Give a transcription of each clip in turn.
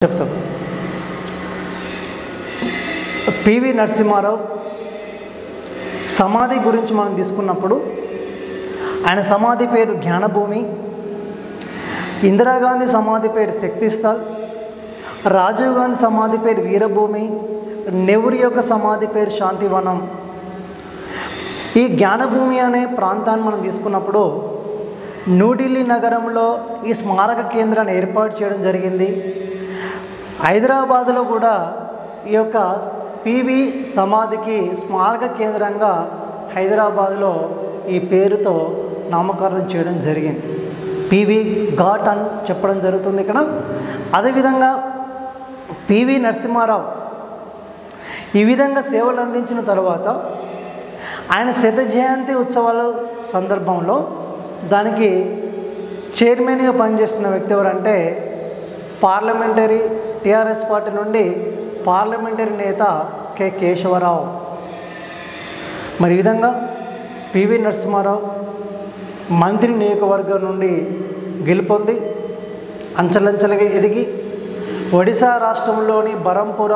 చెప్తాను. పివి నరసింహారావు సమాధి గురించి మనం తీసుకున్నప్పుడు ఆయన సమాధి పేరు జ్ఞానభూమి, ఇందిరాగాంధీ సమాధి పేరు శక్తిస్థల్, రాజీవ్ గాంధీ సమాధి పేరు వీరభూమి, నెహ్రూ యొక్క సమాధి పేరు శాంతివనం. ఈ జ్ఞానభూమి అనే ప్రాంతాన్ని మనం తీసుకున్నప్పుడు న్యూఢిల్లీ నగరంలో ఈ స్మారక కేంద్రాన్ని ఏర్పాటు చేయడం జరిగింది. హైదరాబాదులో కూడా ఈ యొక్క పివి సమాధికి స్మారక కేంద్రంగా హైదరాబాదులో ఈ పేరుతో నామకరణం చేయడం జరిగింది. పివి ఘాట్ అని చెప్పడం జరుగుతుంది ఇక్కడ. అదేవిధంగా పివి నరసింహారావు ఈ విధంగా సేవలు అందించిన తర్వాత ఆయన శత జయంతి ఉత్సవాల సందర్భంలో దానికి చైర్మన్గా పనిచేస్తున్న వ్యక్తి ఎవరంటే పార్లమెంటరీ టీఆర్ఎస్ పార్టీ నుండి పార్లమెంటరీ నేత కె కేశవరావు. మరి ఈ విధంగా పివి నరసింహారావు మంత్రి నియోజకవర్గం నుండి గెలుపొంది అంచెలంచెలుగా ఎదిగి ఒడిశా రాష్ట్రంలోని బరంపుర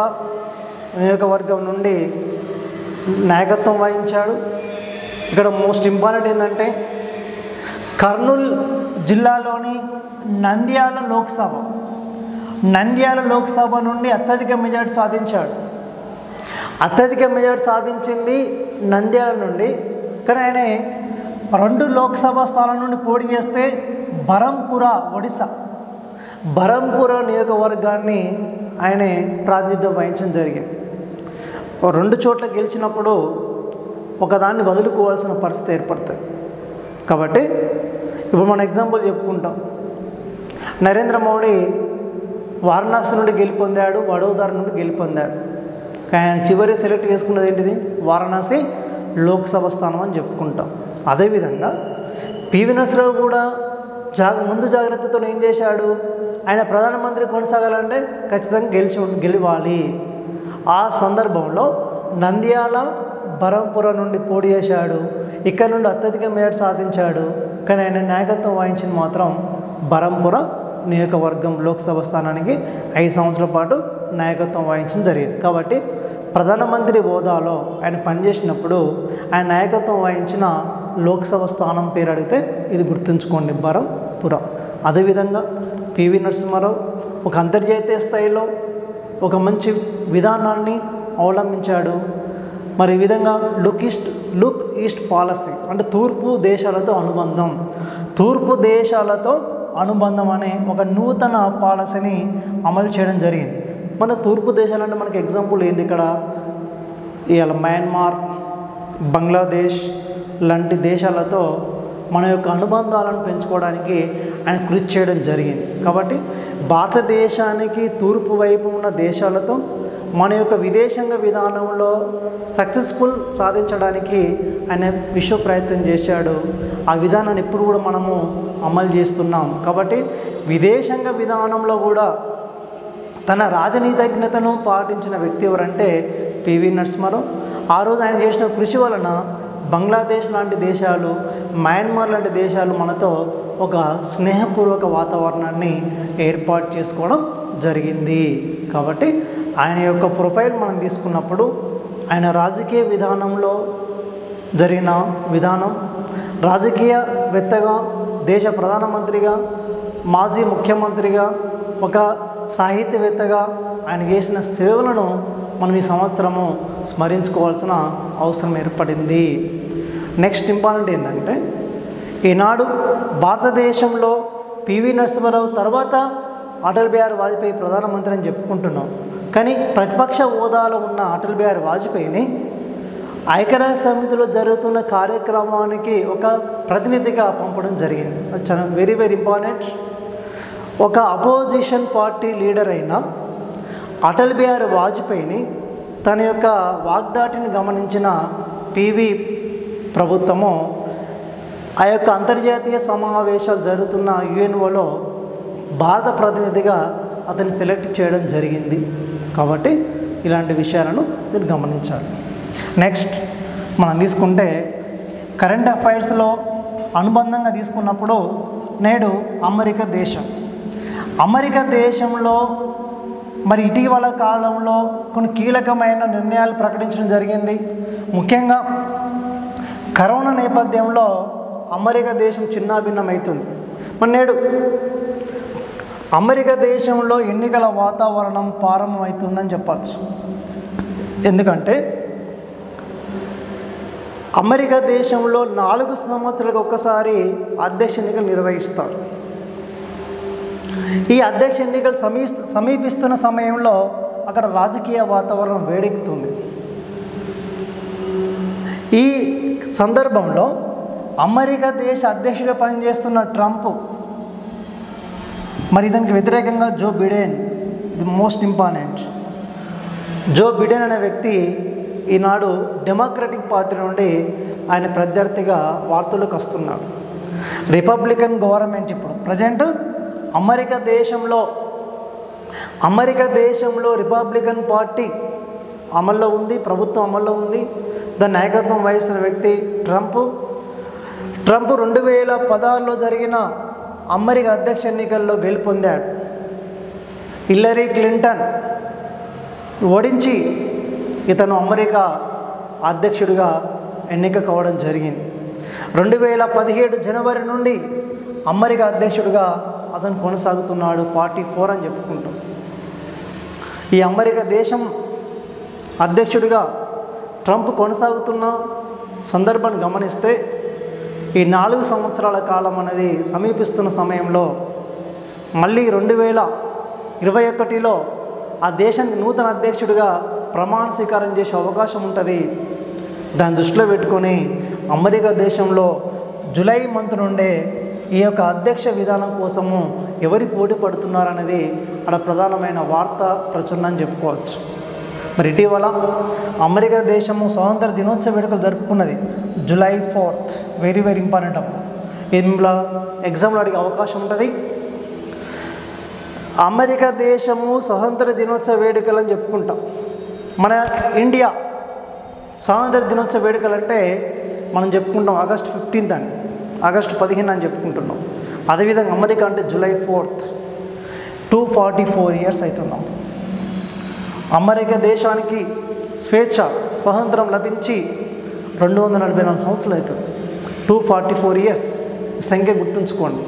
నియోజకవర్గం నుండి నాయకత్వం వహించాడు. ఇక్కడ మోస్ట్ ఇంపార్టెంట్ ఏంటంటే కర్నూలు జిల్లాలోని నంద్యాల లోక్సభ నుండి అత్యధిక మెజార్టీ సాధించాడు. అత్యధిక మెజార్టీ సాధించింది నంద్యాల నుండి. కానీ ఆయన 2 లోక్సభ స్థానాల నుండి పోటీ చేస్తే ఒడిశా బరంపుర నియోజకవర్గాన్ని ఆయన ప్రాతినిధ్యం వహించడం జరిగింది. 2 చోట్ల గెలిచినప్పుడు ఒకదాన్ని వదులుకోవాల్సిన పరిస్థితి ఏర్పడుతుంది. కాబట్టి ఇప్పుడు మన ఎగ్జాంపుల్ చెప్పుకుంటాం. నరేంద్ర మోడీ వారణాసి నుండి గెలుపొందాడు, వడోదర నుండి గెలుపొందాడు. కానీ ఆయన చివరి సెలెక్ట్ చేసుకున్నది ఏంటిది? వారణాసి లోక్సభ స్థానం అని చెప్పుకుంటాం. అదేవిధంగా పివి నరసింహారావు కూడా ముందు జాగ్రత్తతో ఏం చేశాడు? ఆయన ప్రధానమంత్రి కొనసాగాలంటే ఖచ్చితంగా గెలవాలి. ఆ సందర్భంలో నంద్యాల బరంపుర నుండి పోటీ చేశాడు. ఇక్కడ నుండి అత్యధిక మెజార్టీ సాధించాడు. కానీ ఆయన నాయకత్వం వహించింది మాత్రం బరంపుర నియోజకవర్గం లోక్సభ స్థానానికి 5 సంవత్సరాల పాటు నాయకత్వం వహించడం జరిగింది. కాబట్టి ప్రధానమంత్రి హోదాలో ఆయన పనిచేసినప్పుడు ఆయన నాయకత్వం వహించిన లోక్సభ స్థానం పేరు అడిగితే ఇది గుర్తుంచుకోండి, బరంపుర. అదేవిధంగా పివి నరసింహారావు ఒక అంతర్జాతీయ స్థాయిలో ఒక మంచి విధానాన్ని అవలంబించాడు. మరి ఈ విధంగా లుక్ ఈస్ట్ పాలసీ అంటే తూర్పు దేశాలతో అనుబంధం అనే ఒక నూతన పాలసీని అమలు చేయడం జరిగింది. మన తూర్పు దేశాలంటే మనకి ఎగ్జాంపుల్ ఏంది? ఇక్కడ ఇవాళ మయన్మార్, బంగ్లాదేశ్ లాంటి దేశాలతో మన యొక్క అనుబంధాలను పెంచుకోవడానికి ఆయన కృషి చేయడం జరిగింది. కాబట్టి భారతదేశానికి తూర్పు వైపు ఉన్న దేశాలతో మన యొక్క విదేశాంగ విధానంలో సక్సెస్ఫుల్ సాధించడానికి ఆయన విశ్వ ప్రయత్నం చేశాడు. ఆ విధానాన్ని ఇప్పుడు కూడా మనము అమలు చేస్తున్నాం. కాబట్టి విదేశాంగ విధానంలో కూడా తన రాజనీతిజ్ఞతను పాటించిన వ్యక్తి ఎవరంటే పివి నరసింహారావు. ఆ రోజు ఆయన చేసిన కృషి వలన బంగ్లాదేశ్ లాంటి దేశాలు, మయన్మార్ లాంటి దేశాలు మనతో ఒక స్నేహపూర్వక వాతావరణాన్ని ఏర్పాటు చేసుకోవడం జరిగింది. కాబట్టి ఆయన యొక్క ప్రొఫైల్ మనం తీసుకున్నప్పుడు ఆయన రాజకీయ విధానంలో జరిగిన విధానం, రాజకీయవేత్తగా, దేశ ప్రధానమంత్రిగా, మాజీ ముఖ్యమంత్రిగా, ఒక సాహిత్యవేత్తగా ఆయన చేసిన సేవలను మనం ఈ సంవత్సరము స్మరించుకోవాల్సిన అవసరం ఏర్పడింది. నెక్స్ట్ ఇంపార్టెంట్ ఏంటంటే ఈనాడు భారతదేశంలో పివి నరసింహారావు తర్వాత అటల్ బిహారీ వాజ్పేయి ప్రధానమంత్రి అని చెప్పుకుంటున్నాం. కానీ ప్రతిపక్ష హోదాలో ఉన్న అటల్ బిహారీ వాజ్పేయిని ఐక్యరాజ్య సమితిలో జరుగుతున్న కార్యక్రమానికి ఒక ప్రతినిధిగా పంపడం జరిగింది. అది చాలా వెరీ ఇంపార్టెంట్. ఒక అపోజిషన్ పార్టీ లీడర్ అయిన అటల్ బిహారీ వాజ్పేయిని తన యొక్క వాగ్దాటిని గమనించిన పివి ప్రభుత్వము ఆ యొక్క అంతర్జాతీయ సమావేశాలు జరుగుతున్న యుఎన్ఓలో భారత ప్రతినిధిగా అతన్ని సెలెక్ట్ చేయడం జరిగింది. కాబట్టి ఇలాంటి విషయాలను మీరు గమనించాలి. నెక్స్ట్ మనం తీసుకుంటే కరెంట్ అఫైర్స్లో అనుబంధంగా తీసుకున్నప్పుడు నేడు అమెరికా దేశంలో మరి ఇటీవల కాలంలో కొన్ని కీలకమైన నిర్ణయాలు ప్రకటించడం జరిగింది. ముఖ్యంగా కరోనా నేపథ్యంలో అమెరికా దేశం చిన్నాభిన్నమవుతుంది. మరి నేడు అమెరికా దేశంలో ఎన్నికల వాతావరణం ప్రారంభమవుతుందని చెప్పచ్చు. ఎందుకంటే అమెరికా దేశంలో 4 సంవత్సరాలకు ఒక్కసారి అధ్యక్ష ఎన్నికలు నిర్వహిస్తారు. ఈ అధ్యక్ష ఎన్నికలు సమీపిస్తున్న సమయంలో అక్కడ రాజకీయ వాతావరణం వేడెక్కుతుంది. ఈ సందర్భంలో అమెరికా దేశ అధ్యక్షుడిగా పనిచేస్తున్న ట్రంప్, మరి దానికి వ్యతిరేకంగా Joe Biden, the most important Joe Biden అనే వ్యక్తి ఈనాడు డెమోక్రటిక్ పార్టీ నుండి ఆయన ప్రత్యర్థిగా వార్తలకు వస్తున్నాడు. రిపబ్లికన్ గవర్నమెంట్ ఇప్పుడు ప్రజెంట్ అమెరికా దేశంలో రిపబ్లికన్ పార్టీ అమల్లో ఉంది, ప్రభుత్వం అమల్లో ఉంది. దాని నాయకత్వం వహిస్తున్న వ్యక్తి ట్రంప్ 2016లో జరిగిన అమెరికా అధ్యక్ష ఎన్నికల్లో గెలుపొందాడు. హిల్లరీ క్లింటన్ ఓడించి ఇతను అమెరికా అధ్యక్షుడిగా ఎన్నిక కావడం జరిగింది. 2017 జనవరి నుండి అమెరికా అధ్యక్షుడిగా అతను కొనసాగుతున్నాడు. 44 అని చెప్పుకుంటాం. ఈ అమెరికా దేశం అధ్యక్షుడిగా ట్రంప్ కొనసాగుతున్న సందర్భాన్ని గమనిస్తే ఈ 4 సంవత్సరాల కాలం అనేది సమీపిస్తున్న సమయంలో మళ్ళీ 2021లో ఆ దేశానికి నూతన అధ్యక్షుడిగా ప్రమాణ స్వీకారం చేసే అవకాశం ఉంటుంది. దాన్ని దృష్టిలో పెట్టుకొని అమెరికా దేశంలో జూలై మంత్ నుండే ఈ యొక్క అధ్యక్ష విధానం కోసము ఎవరి పోటీ పడుతున్నారనేది అక్కడ ప్రధానమైన వార్త ప్రచురణ అని చెప్పుకోవచ్చు. మరి ఇటీవల అమెరికా దేశము స్వాతంత్ర దినోత్సవ వేడుకలు జరుపుకున్నది. జూలై 4th వెరీ ఇంపార్టెంట్ అప్పుడు ఇందులో ఎగ్జామ్లో అడిగే అవకాశం ఉంటుంది. అమెరికా దేశము స్వతంత్ర దినోత్సవ వేడుకలు అని చెప్పుకుంటాం. మన ఇండియా స్వాతంత్ర దినోత్సవ వేడుకలు అంటే మనం చెప్పుకుంటాం ఆగస్టు 15 అని, ఆగస్టు 15 అని చెప్పుకుంటున్నాం. అదేవిధంగా అమెరికా అంటే జూలై 4th 244 years అవుతున్నాం. అమెరికా దేశానికి స్వాతంత్రం లభించి 244 సంవత్సరాలు అవుతుంది. 244 years సంఖ్య గుర్తుంచుకోండి.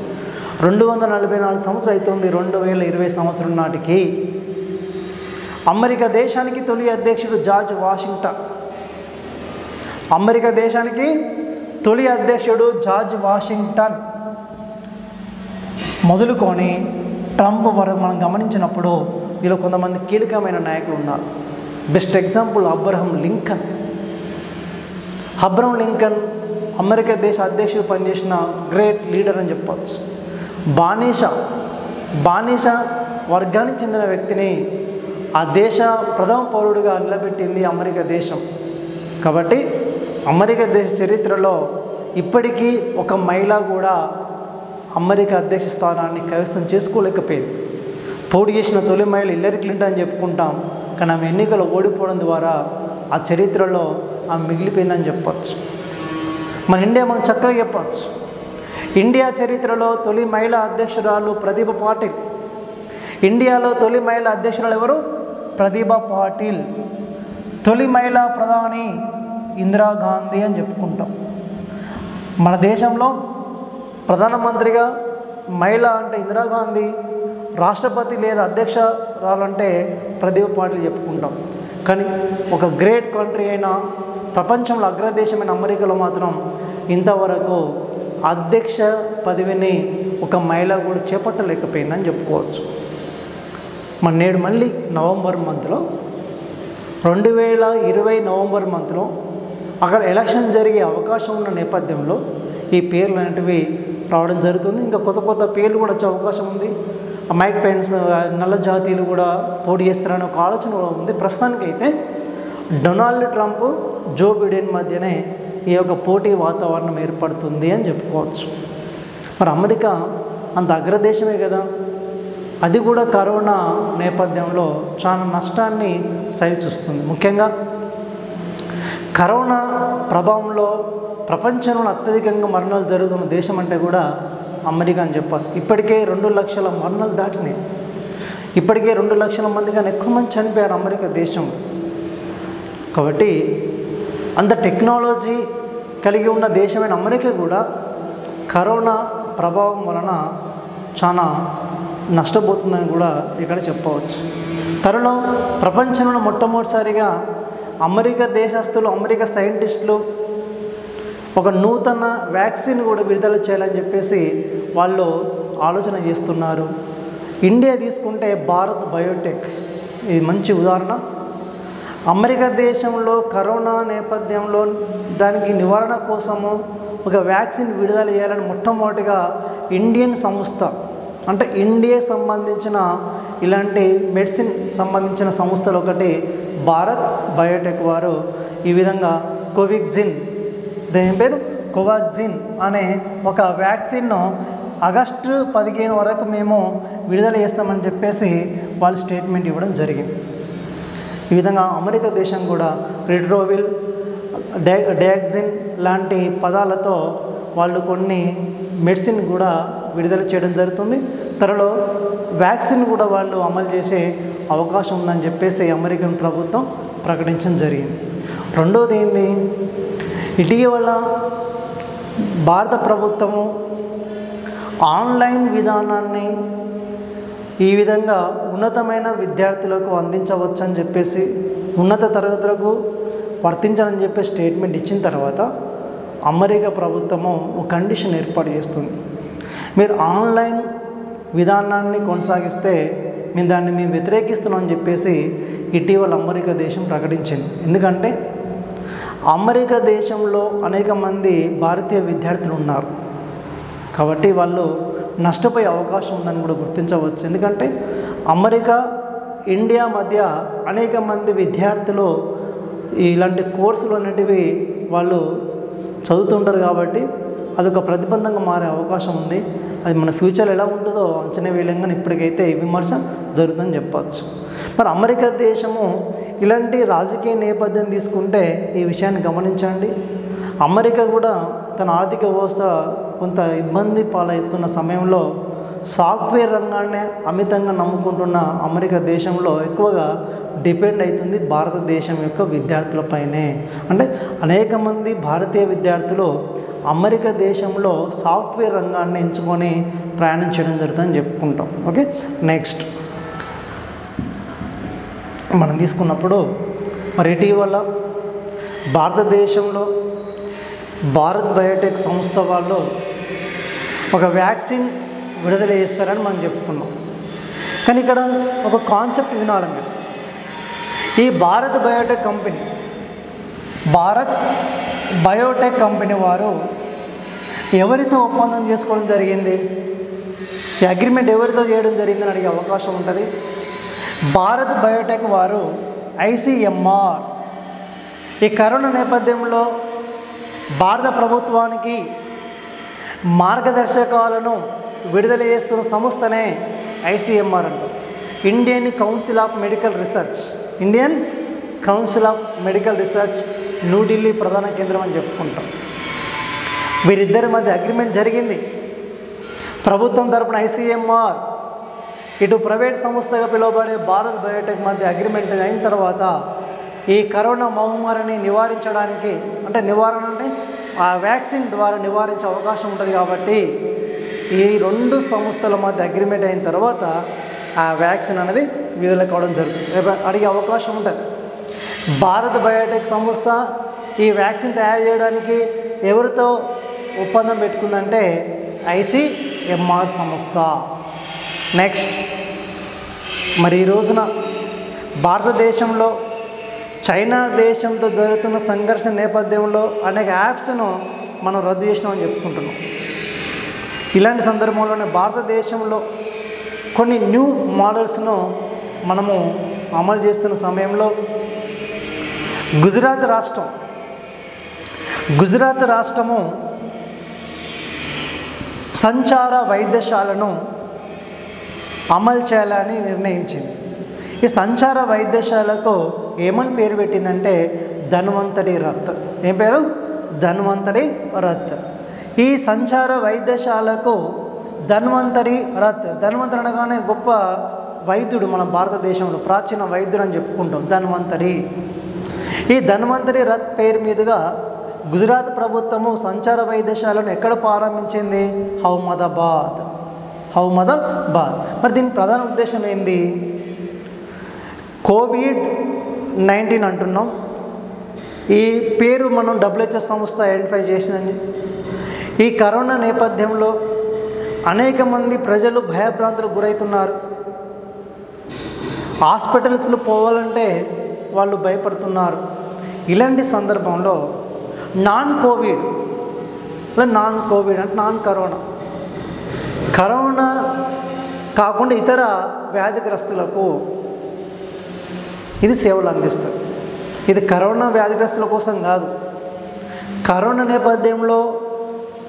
244 సంవత్సరాలు అవుతుంది 2020 సంవత్సరం నాటికి. అమెరికా దేశానికి తొలి అధ్యక్షుడు జార్జ్ వాషింగ్టన్. అమెరికా దేశానికి తొలి అధ్యక్షుడు జార్జ్ వాషింగ్టన్ మొదలుకొని ట్రంప్ వరకు మనం గమనించినప్పుడు వీళ్ళు కొంతమంది కీలకమైన నాయకులు ఉన్నారు. Best example Abraham Lincoln. America దేశ అధ్యక్షుడు పనిచేసిన గ్రేట్ లీడర్ అని చెప్పవచ్చు. బానిస వర్గానికి చెందిన వ్యక్తిని ఆ దేశ ప్రథమ పౌరుడిగా నిలబెట్టింది అమెరికా దేశం. కాబట్టి అమెరికా దేశ చరిత్రలో ఇప్పటికీ ఒక మహిళ కూడా అమెరికా అధ్యక్ష స్థానాన్ని కైవసం చేసుకోలేకపోయింది. పోటీ చేసిన తొలి మహిళ హిల్లరీ క్లింటన్ అని చెప్పుకుంటాం, కానీ ఆమె ఎన్నికలు ఓడిపోవడం ద్వారా ఆ చరిత్రలో ఆమె మిగిలిపోయిందని చెప్పచ్చు. మన ఇండియా మనం చక్కగా చెప్పచ్చు. ఇండియా చరిత్రలో తొలి మహిళా అధ్యక్షురాలు ప్రతిభ పాటిల్. ఇండియాలో తొలి మహిళా అధ్యక్షురాలు ఎవరు? ప్రతిభ పాటిల్. తొలి మహిళా ప్రధాని ఇందిరాగాంధీ అని చెప్పుకుంటాం. మన దేశంలో ప్రధానమంత్రిగా మహిళ అంటే ఇందిరాగాంధీ, రాష్ట్రపతి లేదా అధ్యక్షురాలంటే ప్రతిభ పాటిల్ చెప్పుకుంటాం. కానీ ఒక గ్రేట్ కంట్రీ అయిన ప్రపంచంలో అగ్రదేశమైన అమెరికాలో మాత్రం ఇంతవరకు అధ్యక్ష పదవిని ఒక మహిళ కూడా చేపట్టలేకపోయిందని చెప్పుకోవచ్చు. మన నేడు మళ్ళీ నవంబర్ మంత్లో 2020 నవంబర్ మంత్లో అక్కడ ఎలక్షన్ జరిగే అవకాశం ఉన్న నేపథ్యంలో ఈ పేర్లు అనేటివి రావడం జరుగుతుంది. ఇంకా కొత్త పేర్లు కూడా వచ్చే అవకాశం ఉంది. మైక్ పెన్స్ నల్ల జాతీయులు కూడా పోటీ చేస్తారనే ఒక ఆలోచన కూడా ఉంది. ప్రస్తుతానికైతే డొనాల్డ్ ట్రంప్, జో బిడెన్ మధ్యనే ఈ యొక్క పోటీ వాతావరణం ఏర్పడుతుంది అని చెప్పుకోవచ్చు. మరి అమెరికా అంత అగ్రదేశమే కదా, అది కూడా కరోనా నేపథ్యంలో చాలా నష్టాన్ని సవిచూస్తుంది. ముఖ్యంగా కరోనా ప్రభావంలో ప్రపంచంలో అత్యధికంగా మరణాలు జరుగుతున్న దేశం అంటే కూడా అమెరికా అని చెప్పచ్చు. ఇప్పటికే 2 లక్షల మరణాలు దాటినాయి. ఇప్పటికే 2 లక్షల మంది కన్నా ఎక్కువ మంది చనిపోయారు అమెరికా దేశం. కాబట్టి అంత టెక్నాలజీ కలిగి ఉన్న దేశమైన అమెరికా కూడా కరోనా ప్రభావం వలన చాలా నష్టపోతుందని కూడా ఇక్కడ చెప్పవచ్చు. త్వరలో ప్రపంచంలో మొట్టమొదటిసారిగా అమెరికా దేశస్తులు, అమెరికా సైంటిస్టులు ఒక నూతన వ్యాక్సిన్ కూడా విడుదల చేయాలని చెప్పేసి వాళ్ళు ఆలోచన చేస్తున్నారు. ఇండియా తీసుకుంటే భారత్ బయోటెక్ ఇది మంచి ఉదాహరణ. అమెరికా దేశంలో కరోనా నేపథ్యంలో దానికి నివారణ కోసము ఒక వ్యాక్సిన్ విడుదల చేయాలని మొట్టమొదటిగా ఇండియన్ సంస్థ, అంటే ఇండియా సంబంధించిన ఇలాంటి మెడిసిన్ సంబంధించిన సంస్థలు ఒకటి భారత్ బయోటెక్ వారు ఈ విధంగా కోవాక్సిన్, దీని పేరు కోవాక్సిన్ అనే ఒక వ్యాక్సిన్ను ఆగస్టు 15 వరకు మేము విడుదల చేస్తామని చెప్పేసి వాళ్ళు స్టేట్మెంట్ ఇవ్వడం జరిగింది. ఈ విధంగా అమెరికా దేశం కూడా రిట్రోవిల్, డయాక్సిన్ లాంటి పదాలతో వాళ్ళు కొన్ని మెడిసిన్ కూడా విడుదల చేయడం జరుగుతుంది. త్వరలో వ్యాక్సిన్ కూడా వాళ్ళు అమలు చేసే అవకాశం ఉందని చెప్పేసి అమెరికన్ ప్రభుత్వం ప్రకటించడం జరిగింది. రెండోది ఏంది, ఇటీవల భారత ప్రభుత్వము ఆన్లైన్ విధానాన్ని ఈ విధంగా ఉన్నతమైన విద్యార్థులకు అందించవచ్చని చెప్పేసి, ఉన్నత తరగతులకు వర్తించాలని చెప్పి స్టేట్మెంట్ ఇచ్చిన తర్వాత అమెరికా ప్రభుత్వము ఒక కండిషన్ ఏర్పాటు చేస్తుంది. మీరు ఆన్లైన్ విధానాన్ని కొనసాగిస్తే మేము వ్యతిరేకిస్తున్నాం అని చెప్పేసి ఇటీవల అమెరికా దేశం ప్రకటించింది. ఎందుకంటే అమెరికా దేశంలో అనేక మంది భారతీయ విద్యార్థులు ఉన్నారు కాబట్టి వాళ్ళు నష్టపోయే అవకాశం ఉందని కూడా గుర్తించవచ్చు. ఎందుకంటే అమెరికా, ఇండియా మధ్య అనేక మంది విద్యార్థులు ఇలాంటి కోర్సులు అనేటివి వాళ్ళు చదువుతుంటారు కాబట్టి అదొక ప్రతిబంధంగా మారే అవకాశం ఉంది. అది మన ఫ్యూచర్లో ఎలా ఉంటుందో అంచనా వేయలేం, ఇప్పటికైతే విమర్శ జరుగుతుందని చెప్పచ్చు. మరి అమెరికా దేశము ఇలాంటి రాజకీయ నేపథ్యం తీసుకుంటే ఈ విషయాన్ని గమనించండి. అమెరికా కూడా తన ఆర్థిక వ్యవస్థ కొంత ఇబ్బంది పాలవుతున్న సమయంలో సాఫ్ట్వేర్ రంగాన్ని అమితంగా నమ్ముకుంటున్న అమెరికా దేశంలో ఎక్కువగా డిపెండ్ అవుతుంది భారతదేశం యొక్క విద్యార్థులపైనే. అంటే అనేక మంది భారతీయ విద్యార్థులు అమెరికా దేశంలో సాఫ్ట్వేర్ రంగాన్ని ఎంచుకొని ప్రయాణం చేయడం జరుగుతుందని చెప్పుకుంటాం. ఓకే, నెక్స్ట్ మనం తీసుకున్నప్పుడు మరి ఇటీవల భారతదేశంలో భారత్ బయోటెక్ సంస్థ వాళ్ళు ఒక వ్యాక్సిన్ విడుదల చేస్తారని మనం చెప్పుకున్నాం. కానీ ఇక్కడ ఒక కాన్సెప్ట్ వినాలి మీరు. ఈ భారత్ బయోటెక్ కంపెనీ వారు ఎవరితో ఒప్పందం చేసుకోవడం జరిగింది, ఈ అగ్రిమెంట్ ఎవరితో చేయడం జరిగిందని అడిగే అవకాశం ఉంటుంది. భారత్ బయోటెక్ వారు ICMR ఈ కరోనా నేపథ్యంలో భారత ప్రభుత్వానికి మార్గదర్శకాలను విడుదల చేస్తున్న సంస్థనే ICMR అంటారు. Indian council of medical research New Delhi ప్రధాన కేంద్రం అని చెప్పుకుంటాం. వీరిద్దరి మధ్య అగ్రిమెంట్ జరిగింది. ప్రభుత్వం తరపున ICMR, ఇటు ప్రైవేట్ సంస్థగా పిలువబడే భారత్ బయోటెక్ మధ్య అగ్రిమెంట్ అయిన తర్వాత ఈ కరోనా మహమ్మారిని నివారించడానికి, అంటే నివారణ అంటే ఆ వ్యాక్సిన్ ద్వారా నివారించే అవకాశం ఉంటుంది కాబట్టి ఈ 2 సంస్థల మధ్య అగ్రిమెంట్ అయిన తర్వాత ఆ వ్యాక్సిన్ అనేది విడుదల కావడం జరుగుతుంది. అడిగే అవకాశం ఉంటుంది. భారత్ బయోటెక్ సంస్థ ఈ వ్యాక్సిన్ తయారు చేయడానికి ఎవరితో ఒప్పందం పెట్టుకుందంటే ICMR సంస్థ. నెక్స్ట్ మరి ఈ రోజున భారతదేశంలో చైనా దేశంతో జరుగుతున్న సంఘర్షణ నేపథ్యంలో అనేక యాప్స్ను మనం రద్దు చేసినామని చెప్పుకుంటున్నాం. ఇలాంటి సందర్భంలోనే భారతదేశంలో కొన్ని న్యూ మోడల్స్ను మనము అమలు చేస్తున్న సమయంలో గుజరాత్ రాష్ట్రము సంచార వైద్యశాలను అమలు చేయాలని నిర్ణయించింది. ఈ సంచార వైద్యశాలకు ఏమని పేరు పెట్టిందంటే ధన్వంతరి రథ్. ఏం పేరు? ధన్వంతరి రథ్. ఈ సంచార వైద్యశాలకు ధన్వంతరి రథ్, ధన్వంతరి అనగానే గొప్ప వైద్యుడు మన భారతదేశంలో ప్రాచీన వైద్యుడు అని చెప్పుకుంటాం, ధన్వంతరి. ఈ ధన్వంతరి రథ్ పేరు మీదుగా గుజరాత్ ప్రభుత్వము సంచార వైద్యశాలను ఎక్కడ ప్రారంభించింది? అహ్మదాబాద్. మరి దీని ప్రధాన ఉద్దేశం ఏంది? కోవిడ్-19 అంటున్నాం. ఈ పేరు మనం WHO సంస్థ ఐడెంటిఫై చేసిందని. ఈ కరోనా నేపథ్యంలో అనేక మంది ప్రజలు భయభ్రాంతులకు గురవుతున్నారు. హాస్పిటల్స్లో పోవాలంటే వాళ్ళు భయపడుతున్నారు. ఇలాంటి సందర్భంలో నాన్ కోవిడ్ అంటే నాన్ కరోనా కాకుండా ఇతర వ్యాధిగ్రస్తులకు ఇది సేవలు అందిస్తుంది. ఇది కరోనా వ్యాధిగ్రస్తుల కోసం కాదు. కరోనా నేపథ్యంలో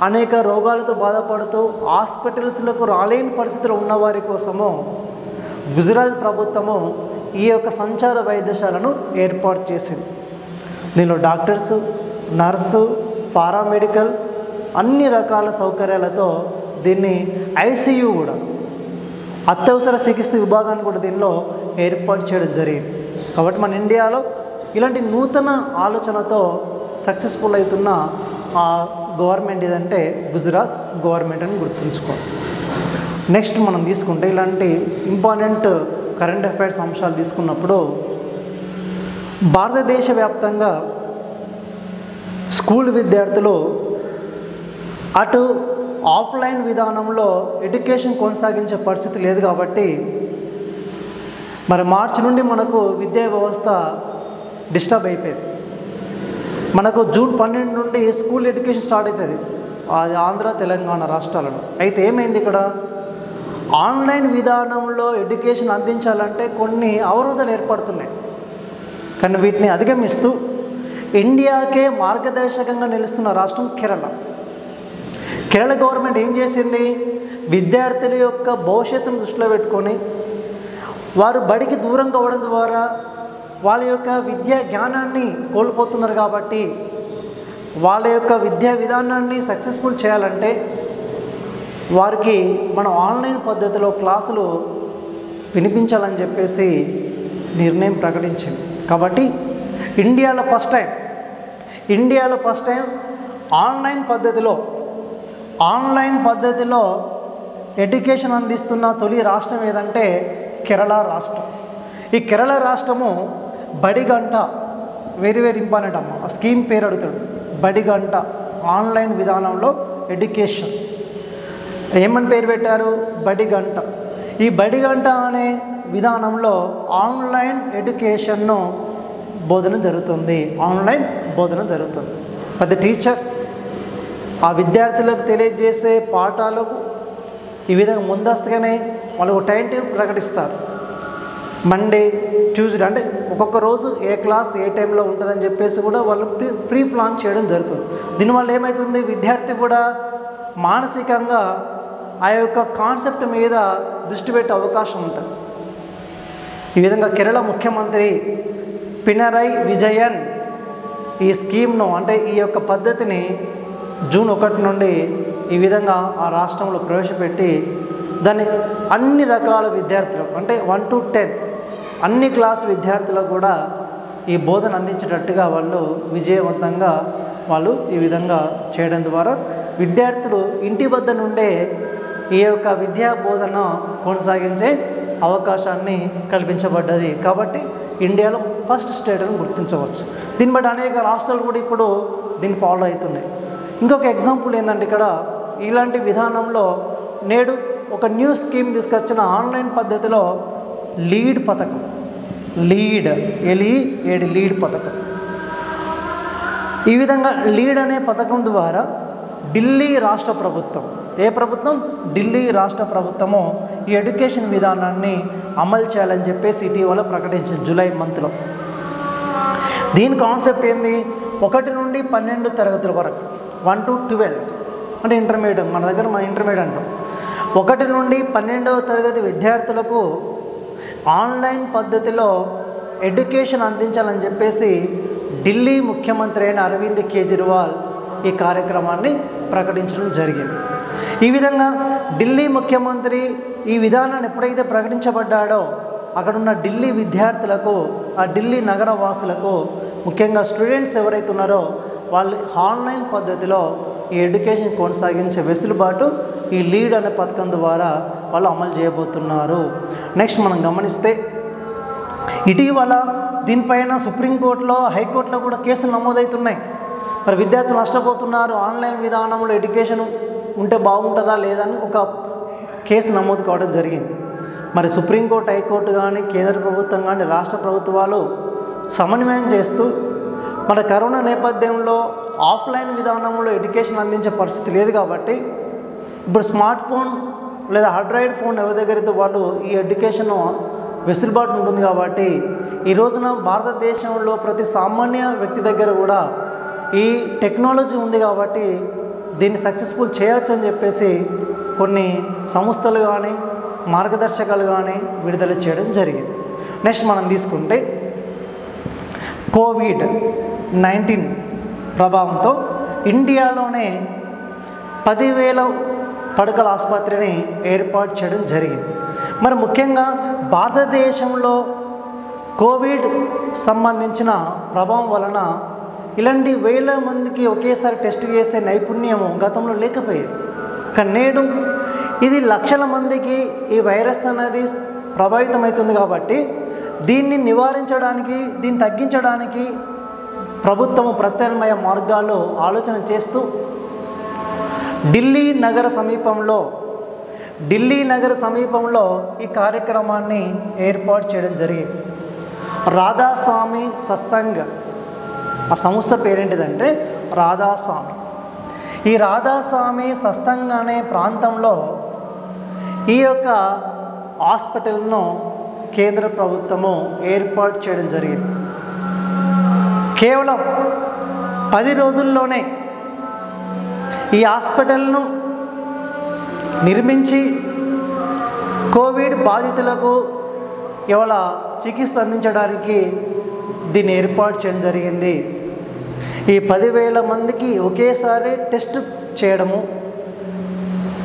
అనేక రోగాలతో బాధపడుతూ హాస్పిటల్స్లకు రాలేని పరిస్థితులు ఉన్నవారి కోసము గుజరాత్ ప్రభుత్వము ఈ యొక్క సంచార వైద్యశాలను ఏర్పాటు చేసింది. దీనిలో డాక్టర్సు, నర్సు, పారామెడికల్ అన్ని రకాల సౌకర్యాలతో దీన్ని ICU కూడా, అత్యవసర చికిత్స విభాగాన్ని కూడా దీనిలో ఏర్పాటు చేయడం జరిగింది. కాబట్టి మన ఇండియాలో ఇలాంటి నూతన ఆలోచనతో సక్సెస్ఫుల్ అవుతున్న ఆ గవర్నమెంట్ ఏదంటే గుజరాత్ గవర్నమెంట్ అని గుర్తుంచుకోవాలి. నెక్స్ట్ మనం తీసుకుంటే ఇలాంటి ఇంపార్టెంట్ కరెంట్ అఫైర్స్ అంశాలు తీసుకున్నప్పుడు భారతదేశ వ్యాప్తంగా స్కూల్ విద్యార్థులు అటు ఆఫ్లైన్ విధానంలో ఎడ్యుకేషన్ కొనసాగించే పరిస్థితి లేదు. కాబట్టి మరి మార్చి నుండి మనకు విద్యా వ్యవస్థ డిస్టర్బ్ అయిపోయింది. మనకు జూన్ 12 నుండి స్కూల్ ఎడ్యుకేషన్ స్టార్ట్ అవుతుంది, అది ఆంధ్ర తెలంగాణ రాష్ట్రాలలో. అయితే ఏమైంది, ఇక్కడ ఆన్లైన్ విధానంలో ఎడ్యుకేషన్ అందించాలంటే కొన్ని అవరోధాలు ఏర్పడుతున్నాయి. కానీ వీటిని అధిగమిస్తూ ఇండియాకే మార్గదర్శకంగా నిలుస్తున్న రాష్ట్రం కేరళ గవర్నమెంట్ ఏం చేసింది? విద్యార్థుల యొక్క భవిష్యత్తును దృష్టిలో పెట్టుకొని వారు బడికి దూరంగా అవ్వడం ద్వారా వాళ్ళ యొక్క విద్యా జ్ఞానాన్ని కోల్పోతున్నారు. కాబట్టి వాళ్ళ యొక్క విద్యా విధానాన్ని సక్సెస్ఫుల్ చేయాలంటే వారికి మనం ఆన్లైన్ పద్ధతిలో క్లాసులు వినిపించాలని చెప్పేసి నిర్ణయం ప్రకటించింది. కాబట్టి ఇండియాలో ఫస్ట్ టైం ఆన్లైన్ పద్ధతిలో ఎడ్యుకేషన్ అందిస్తున్న తొలి రాష్ట్రం ఏదంటే కేరళ రాష్ట్రం. ఈ కేరళ రాష్ట్రము బడిగంట, వెరీ ఇంపార్టెంట్ అమ్మ, ఆ స్కీమ్ పేరు అడుగుతాడు. బడిగంట ఆన్లైన్ విధానంలో ఎడ్యుకేషన్ ఏమని పేరు పెట్టారు? బడిగంట. ఈ బడిగంట అనే విధానంలో ఆన్లైన్ ఎడ్యుకేషన్ను బోధన జరుగుతుంది. పెద్ద టీచర్ ఆ విద్యార్థులకు తెలియజేసే పాఠాలకు ఈ విధంగా ముందస్తుగానే వాళ్ళకు టైం టేబుల్ ప్రకటిస్తారు. మండే, ట్యూస్డే అంటే ఒక్కొక్క రోజు ఏ క్లాస్ ఏ టైంలో ఉంటుందని చెప్పేసి కూడా వాళ్ళు ప్రీ ప్లాన్ చేయడం జరుగుతుంది. దీనివల్ల ఏమవుతుంది, విద్యార్థి కూడా మానసికంగా ఆ యొక్క కాన్సెప్ట్ మీద దృష్టి పెట్టే అవకాశం ఉంటుంది. ఈ విధంగా కేరళ ముఖ్యమంత్రి పినరై విజయన్ ఈ స్కీమ్ను అంటే ఈ యొక్క పద్ధతిని జూన్ 1 నుండి ఈ విధంగా ఆ రాష్ట్రంలో ప్రవేశపెట్టి దాన్ని అన్ని రకాల విద్యార్థులకు అంటే 1 to 10 అన్ని క్లాస్ విద్యార్థులకు కూడా ఈ బోధన అందించేటట్టుగా వాళ్ళు విజయవంతంగా వాళ్ళు ఈ విధంగా చేయడం ద్వారా విద్యార్థులు ఇంటి వద్ద నుండే ఈ యొక్క విద్యా బోధన కొనసాగించే అవకాశాన్ని కల్పించబడ్డది. కాబట్టి ఇండియాలో ఫస్ట్ స్టేట్ అని గుర్తించవచ్చు. దీన్ని బట్టి అనేక రాష్ట్రాలు కూడా ఇప్పుడు దీన్ని ఫాలో అవుతున్నాయి. ఇంకొక ఎగ్జాంపుల్ ఏంటంటే ఇక్కడ ఇలాంటి విధానంలో నేడు ఒక న్యూ స్కీమ్ తీసుకొచ్చిన ఆన్లైన్ పద్ధతిలో లీడ్ పథకం, లీడ్ పథకం. ఈ విధంగా లీడ్ అనే పథకం ద్వారా ఢిల్లీ రాష్ట్ర ప్రభుత్వం, ఢిల్లీ రాష్ట్ర ప్రభుత్వము ఈ ఎడ్యుకేషన్ విధానాన్ని అమలు చేయాలని చెప్పేసి ఇటీవల ప్రకటించింది జూలై మంత్లో. దీని కాన్సెప్ట్ ఏంది, 1 నుండి 12 తరగతుల వరకు 1 to 12 అంటే ఇంటర్మీడియట్, మన దగ్గర ఇంటర్మీడియట్ అంటాం. 1 నుండి 12వ తరగతి విద్యార్థులకు ఆన్లైన్ పద్ధతిలో ఎడ్యుకేషన్ అందించాలని చెప్పేసి ఢిల్లీ ముఖ్యమంత్రి అయిన అరవింద్ కేజ్రీవాల్ ఈ కార్యక్రమాన్ని ప్రకటించడం జరిగింది. ఈ విధంగా ఢిల్లీ ముఖ్యమంత్రి ఈ విధానాన్ని ఎప్పుడైతే ప్రకటించబడ్డాడో అక్కడున్న ఢిల్లీ విద్యార్థులకు, ఆ ఢిల్లీ నగర వాసులకు, ముఖ్యంగా స్టూడెంట్స్ ఎవరైతే ఉన్నారో వాళ్ళు ఆన్లైన్ పద్ధతిలో ఈ ఎడ్యుకేషన్ కొనసాగించే వెసులుబాటు ఈ లీడ్ అనే పథకం ద్వారా వాళ్ళు అమలు చేయబోతున్నారు. నెక్స్ట్ మనం గమనిస్తే ఇటీవల దీనిపైన సుప్రీంకోర్టులో, హైకోర్టులో కూడా కేసులు నమోదవుతున్నాయి. మరి విద్యార్థులు నష్టపోతున్నారు, ఆన్లైన్ విధానంలో ఎడ్యుకేషన్ ఉంటే బాగుంటుందా లేదని ఒక కేసు నమోదు కావడం జరిగింది. మరి సుప్రీంకోర్టు, హైకోర్టు కానీ, కేంద్ర ప్రభుత్వం కానీ, రాష్ట్ర ప్రభుత్వాలు సమన్వయం చేస్తూ మన కరోనా నేపథ్యంలో ఆఫ్లైన్ విధానంలో ఎడ్యుకేషన్ అందించే పరిస్థితి లేదు కాబట్టి ఇప్పుడు స్మార్ట్ ఫోన్ లేదా ఆండ్రాయిడ్ ఫోన్ ఎవరి దగ్గరైతే వాళ్ళు ఈ ఎడ్యుకేషన్ వెసులుబాటు ఉంటుంది కాబట్టి ఈ రోజున భారతదేశంలో ప్రతి సామాన్య వ్యక్తి దగ్గర కూడా ఈ టెక్నాలజీ ఉంది కాబట్టి దీన్ని సక్సెస్ఫుల్ చేయొచ్చు అని చెప్పేసి కొన్ని సంస్థలు కానీ, మార్గదర్శకాలు కానీ విడుదల చేయడం జరిగింది. నెక్స్ట్ మనం తీసుకుంటే కోవిడ్-19 ప్రభావంతో ఇండియాలోనే 10,000 పడకల ఆసుపత్రిని ఏర్పాటు చేయడం జరిగింది. మరి ముఖ్యంగా భారతదేశంలో కోవిడ్ సంబంధించిన ప్రభావం వలన ఇలాంటి వేల మందికి ఒకేసారి టెస్ట్ చేసే నైపుణ్యము గతంలో లేకపోయేది. కానీ నేడు ఇది లక్షల మందికి ఈ వైరస్ అనేది ప్రభావితమవుతుంది కాబట్టి దీన్ని నివారించడానికి, దీన్ని తగ్గించడానికి ప్రభుత్వం ప్రత్యామ్నాయ మార్గాల్లో ఆలోచన చేస్తూ ఢిల్లీ నగర సమీపంలో ఈ కార్యక్రమాన్ని ఏర్పాటు చేయడం జరిగింది. రాధాస్వామి సత్సంగ్, ఆ సంస్థ పేరేంటిదంటే రాధాస్వామి. ఈ రాధాస్వామి సత్సంగ్ అనే ప్రాంతంలో ఈ యొక్క హాస్పిటల్ను కేంద్ర ప్రభుత్వము ఏర్పాటు చేయడం జరిగింది. కేవలం 10 రోజుల్లోనే ఈ హాస్పిటల్ను నిర్మించి కోవిడ్ బాధితులకు ఇవాళ చికిత్స అందించడానికి దీన్ని ఏర్పాటు చేయడం జరిగింది. ఈ 10,000 మందికి ఒకేసారి టెస్ట్ చేయడము,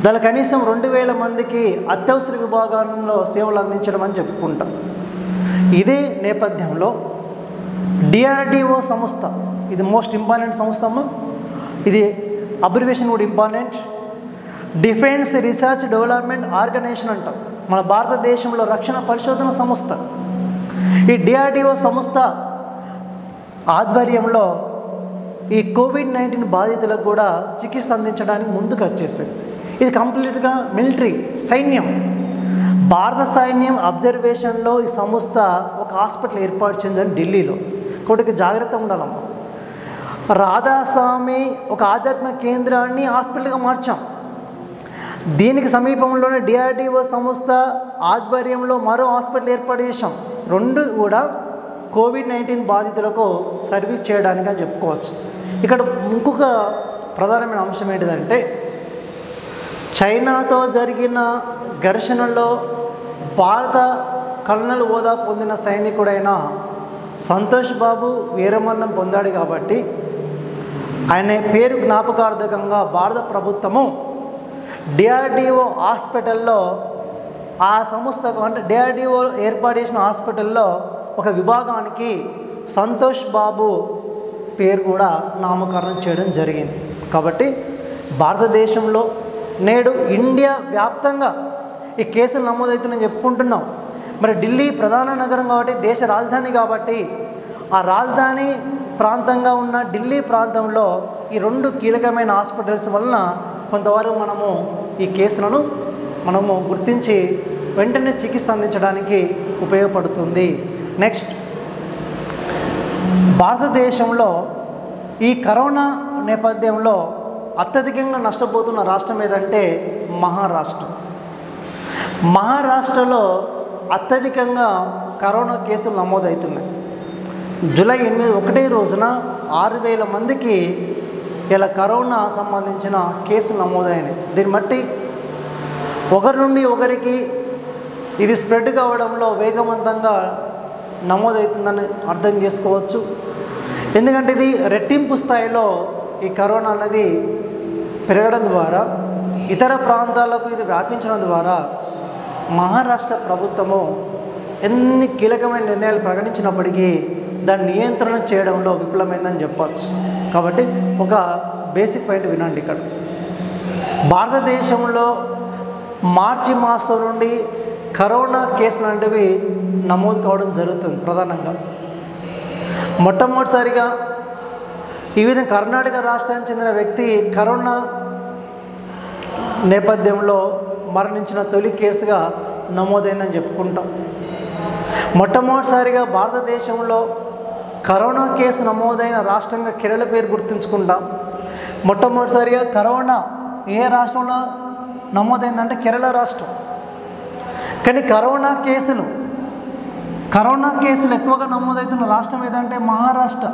దాని కనీసం 2,000 మందికి అత్యవసర విభాగంలో సేవలు అందించడం అని చెప్పుకుంటాం. ఇదే నేపథ్యంలో DRDO సంస్థ, ఇది మోస్ట్ ఇంపార్టెంట్ సంస్థ అమ్మ, ఇది అబ్రివేషన్ కూడా important. Defence research development organisation అంటాం, మన భారతదేశంలో రక్షణ పరిశోధన సంస్థ. ఈ DRDO సంస్థ ఆధ్వర్యంలో ఈ కోవిడ్-19 బాధితులకు కూడా చికిత్స అందించడానికి ముందుకు వచ్చేసింది. ఇది కంప్లీట్గా మిలిటరీ సైన్యం, భారత సైన్యం అబ్జర్వేషన్లో ఈ సంస్థ ఒక హాస్పిటల్ ఏర్పాటు చేసిందని ఢిల్లీలో. కాబట్టి జాగ్రత్తగా ఉండాలమ్మా. రాధాస్వామి ఒక ఆధ్యాత్మిక కేంద్రాన్ని హాస్పిటల్గా మార్చాం. దీనికి సమీపంలోనే DRDO సంస్థ ఆధ్వర్యంలో మరో హాస్పిటల్ ఏర్పాటు చేశాం. రెండు కూడా కోవిడ్-19 బాధితులకు సర్వీస్ చేయడానికి అని చెప్పుకోవచ్చు. ఇక్కడ ఇంకొక ప్రధానమైన అంశం ఏంటిదంటే చైనాతో జరిగిన ఘర్షణలో భారత కల్నల్ హోదా పొందిన సైనికుడైన సంతోష్ బాబు వీరమరణం పొందాడు కాబట్టి ఆయన పేరు జ్ఞాపకార్థకంగా భారత ప్రభుత్వము DRDO హాస్పిటల్లో ఆ సంస్థకు అంటే DRDO ఏర్పాటు చేసిన హాస్పిటల్లో ఒక విభాగానికి సంతోష్ బాబు పేరు కూడా నామకరణం చేయడం జరిగింది. కాబట్టి భారతదేశంలో నేడు ఇండియా వ్యాప్తంగా ఈ కేసులు నమోదవుతుందని చెప్పుకుంటున్నాం. మరి ఢిల్లీ ప్రధాన నగరం కాబట్టి, దేశ రాజధాని కాబట్టి, ఆ రాజధాని ప్రాంతంగా ఉన్న ఢిల్లీ ప్రాంతంలో ఈ 2 కీలకమైన హాస్పిటల్స్ వలన కొంతవరకు మనము ఈ కేసులను గుర్తించి వెంటనే చికిత్స అందించడానికి ఉపయోగపడుతుంది. నెక్స్ట్, భారతదేశంలో ఈ కరోనా నేపథ్యంలో అత్యధికంగా నష్టపోతున్న రాష్ట్రం ఏదంటే మహారాష్ట్రలో అత్యధికంగా కరోనా కేసులు నమోదవుతున్నాయి. జూలై 8 ఒకటే రోజున 6,000 మందికి ఇలా కరోనా సంబంధించిన కేసులు నమోదైనాయి. దీన్ని బట్టి ఒకరి నుండి ఒకరికి ఇది స్ప్రెడ్ కావడంలో వేగవంతంగా నమోదవుతుందని అర్థం చేసుకోవచ్చు. ఎందుకంటే ఇది రెట్టింపు స్థాయిలో ఈ కరోనా అనేది పెరగడం ద్వారా, ఇతర ప్రాంతాలకు ఇది వ్యాపించడం ద్వారా మహారాష్ట్ర ప్రభుత్వము ఎన్ని కీలకమైన నిర్ణయాలు ప్రకటించినప్పటికీ దాన్ని నియంత్రణ చేయడంలో విఫలమైందని చెప్పవచ్చు. కాబట్టి ఒక బేసిక్ పాయింట్ వినండి. ఇక్కడ భారతదేశంలో మార్చి మాసం నుండి కరోనా కేసులు లాంటివి నమోదు కావడం జరుగుతుంది. ప్రధానంగా మొట్టమొదటిసారిగా ఈ విధంగా కర్ణాటక రాష్ట్రానికి చెందిన వ్యక్తి కరోనా నేపథ్యంలో మరణించిన తొలి కేసుగా నమోదైందని చెప్పుకుంటాం. మొట్టమొదటిసారిగా భారతదేశంలో కరోనా కేసు నమోదైన రాష్ట్రంగా కేరళ పేరు గుర్తుంచుకుంటాం. మొట్టమొదటిసారిగా కరోనా ఏ రాష్ట్రంలో నమోదైందంటే కేరళ రాష్ట్రం. కానీ కరోనా కేసులు ఎక్కువగా నమోదవుతున్న రాష్ట్రం ఏదంటే మహారాష్ట్ర.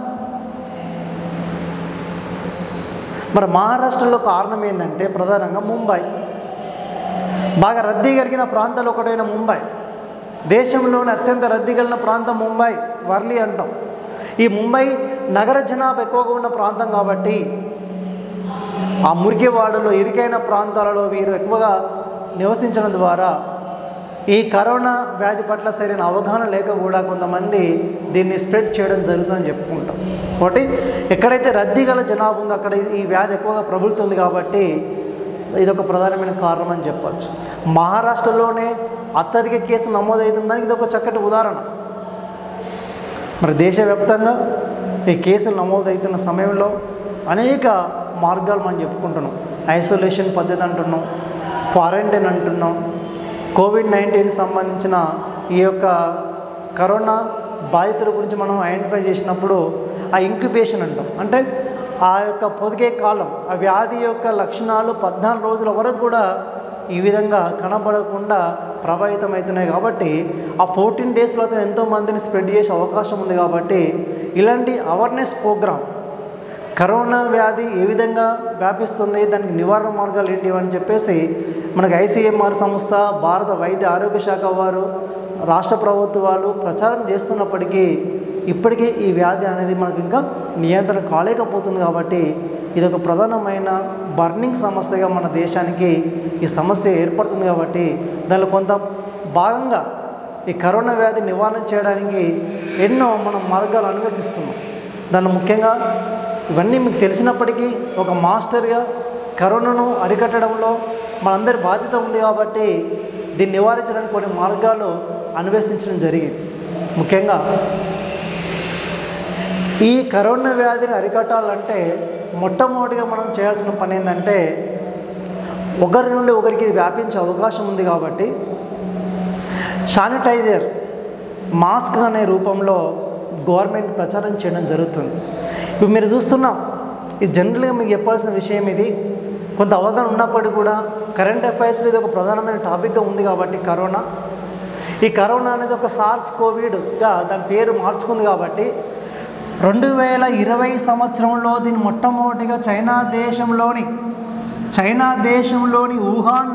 మరి మహారాష్ట్రలో కారణం ఏంటంటే ప్రధానంగా ముంబై, బాగా రద్దీ కలిగిన ప్రాంతాలు ఒకటైన ముంబై, దేశంలోని అత్యంత రద్దీ కలిగిన ప్రాంతం ముంబై, వర్లీ అంటాం. ఈ ముంబై నగర జనాభా ఎక్కువగా ఉన్న ప్రాంతం కాబట్టి ఆ మురికివాడలో ఇరుకైన ప్రాంతాలలో వీరు ఎక్కువగా నివసించడం ద్వారా ఈ కరోనా వ్యాధి పట్ల సరైన అవగాహన లేక కూడా కొంతమంది దీన్ని స్ప్రెడ్ చేయడం జరుగుతుందని చెప్పుకుంటాం. కాబట్టి ఎక్కడైతే రద్దీ గల జనాభా ఉందో అక్కడ ఈ వ్యాధి ఎక్కువగా ప్రబలుతుంది కాబట్టి ఇదొక ప్రధానమైన కారణం అని చెప్పచ్చు. మహారాష్ట్రలోనే అత్యధిక కేసులు నమోదవుతుందానికి ఇది ఒక చక్కటి ఉదాహరణ. మరి దేశవ్యాప్తంగా ఈ కేసులు నమోదవుతున్న సమయంలో అనేక మార్గాలు మనం చెప్పుకుంటున్నాం. ఐసోలేషన్ పద్ధతి అంటున్నాం, క్వారంటైన్ అంటున్నాం, కోవిడ్-19 సంబంధించిన ఈ యొక్క కరోనా బాధితుల గురించి మనం ఐడెంటిఫై చేసినప్పుడు ఆ ఇంక్యుబేషన్ అంటాం. అంటే ఆ యొక్క పొదిగే కాలం, ఆ వ్యాధి యొక్క లక్షణాలు 14 రోజుల వరకు కూడా ఈ విధంగా కనబడకుండా ప్రభావితం అవుతున్నాయి. కాబట్టి ఆ 14 డేస్లో అయితే ఎంతోమందిని స్ప్రెడ్ చేసే అవకాశం ఉంది. కాబట్టి ఇలాంటి అవేర్నెస్ ప్రోగ్రామ్, కరోనా వ్యాధి ఏ విధంగా వ్యాపిస్తుంది, దానికి నివారణ మార్గాలు ఏంటి అని చెప్పేసి మనకు ICMR సంస్థ, భారత వైద్య ఆరోగ్య శాఖ వారు, రాష్ట్ర ప్రభుత్వాలు ప్రచారం చేస్తున్నప్పటికీ ఇప్పటికీ ఈ వ్యాధి అనేది మనకు ఇంకా నియంత్రణ కాలేకపోతుంది. కాబట్టి ఇది ఒక ప్రధానమైన బర్నింగ్ సమస్యగా మన దేశానికి ఈ సమస్య ఏర్పడుతుంది. కాబట్టి దానిలో కొంత భాగంగా ఈ కరోనా వ్యాధి నివారణ చేయడానికి ఎన్నో మనం మార్గాలు అన్వేషిస్తున్నాం. దానిలో ముఖ్యంగా ఇవన్నీ మీకు తెలిసినప్పటికీ ఒక మాస్టర్గా కరోనాను అరికట్టడంలో మనందరి బాధ్యత ఉంది. కాబట్టి దీన్ని నివారించడానికి కొన్ని మార్గాలు అన్వేషించడం జరిగింది. ముఖ్యంగా ఈ కరోనా వ్యాధిని అరికట్టాలంటే మొట్టమొదటిగా మనం చేయాల్సిన పని ఏంటంటే ఒకరి నుండి ఒకరికి ఇది వ్యాపించే అవకాశం ఉంది. కాబట్టి శానిటైజర్, మాస్క్ అనే రూపంలో గవర్నమెంట్ ప్రచారం చేయడం జరుగుతుంది. ఇప్పుడు మీరు చూస్తున్నాం, ఇది జనరల్గా మీకు చెప్పాల్సిన విషయం. ఇది కొంత అవగాహన ఉన్నప్పటికీ కూడా కరెంట్ అఫైర్స్లో ఇది ఒక ప్రధానమైన టాపిక్గా ఉంది. కాబట్టి ఈ కరోనా అనేది ఒక SARS-CoV-గా దాని పేరు మార్చుకుంది. కాబట్టి 2020 సంవత్సరంలో దీన్ని మొట్టమొదటిగా చైనా దేశంలోని వుహాన్